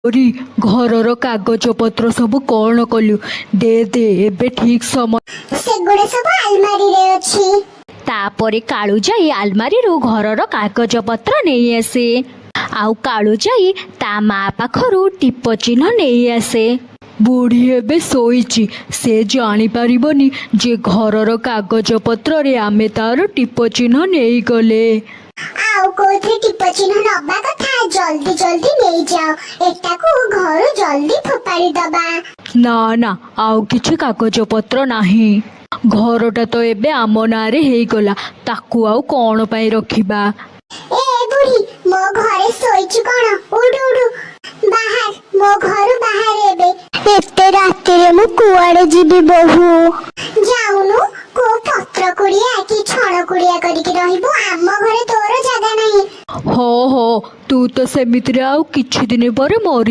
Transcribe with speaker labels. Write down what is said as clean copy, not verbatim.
Speaker 1: Worry ଘରର କାଗଜ ପତ୍ର ସବୁ କଣ କଲୁ? ଦେ ଦେ ଏବେ ଠିକ ସମୟ।
Speaker 2: ସେଗୁଡା ସବୁ ଆଲମାରିରେ ଅଛି।
Speaker 1: ତାପରେ କାଳୁ ଯାଇ ଆଲମାରିରୁ ଘରର କାଗଜ ପତ୍ର ନେଇ ଆସେ। ଆଉ କାଳୁ ଯାଇ ତା ମା ପାଖରୁ ଟିପ ଚିହ୍ନ ନେଇ ଆସେ। ବୁଢ଼ୀ ଏବେ ଶୋଇଛି, ସେ ଜାଣିପାରିବନି ଯେ ଘରର କାଗଜ ପତ୍ରରେ ଆମେ ତାର ଟିପ ଚିହ୍ନ ନେଇଗଲେ।
Speaker 2: ଆଉ କୋଉଥିରେ ଟିପ ଚିହ୍ନ ନବା କଥା ଜଲ୍ଦି ଜଲ୍ଦି ନେଇଯାଅ, ଏଟାକୁ ଘରୁ ଜଲ୍ଦି ଫୋପାଡ଼ି ଦବା।
Speaker 1: ନା ନା, ଆଉ କିଛି କାଗଜ ପତ୍ର ନାହିଁ। ଘରଟା ତ ଏବେ ଆମ ନାଁରେ ହେଇଗଲା, ତାକୁ ଆଉ କଣ ପାଇଁ ରଖିବା?
Speaker 2: ଏ ବୁଢ଼ୀ, ମୋ ଘରେ ଶୋଇଛୁ କଣ? ଉଠୁ ଉଠୁ, ବାହାର, ମୋ ଘରୁ ବାହାର ଏବେ। ଏତେ ରାତିରେ ମୁଁ କୁଆଡେ ଯିବି ବୋହୂ? ଯାଉନୁ, କୋଉ ପତ୍ର କୁଡ଼ିଆ କି ଛଣ କୁଡ଼ିଆ କରିକି ରହିବୁ, ଆମ ଘରେ ତୋର ଜାଗା ନାହିଁ।
Speaker 1: ହଁ ହଁ, ତୁ ତ ସେମିତିରେ ଆଉ କିଛି ଦିନ ପରେ ମରି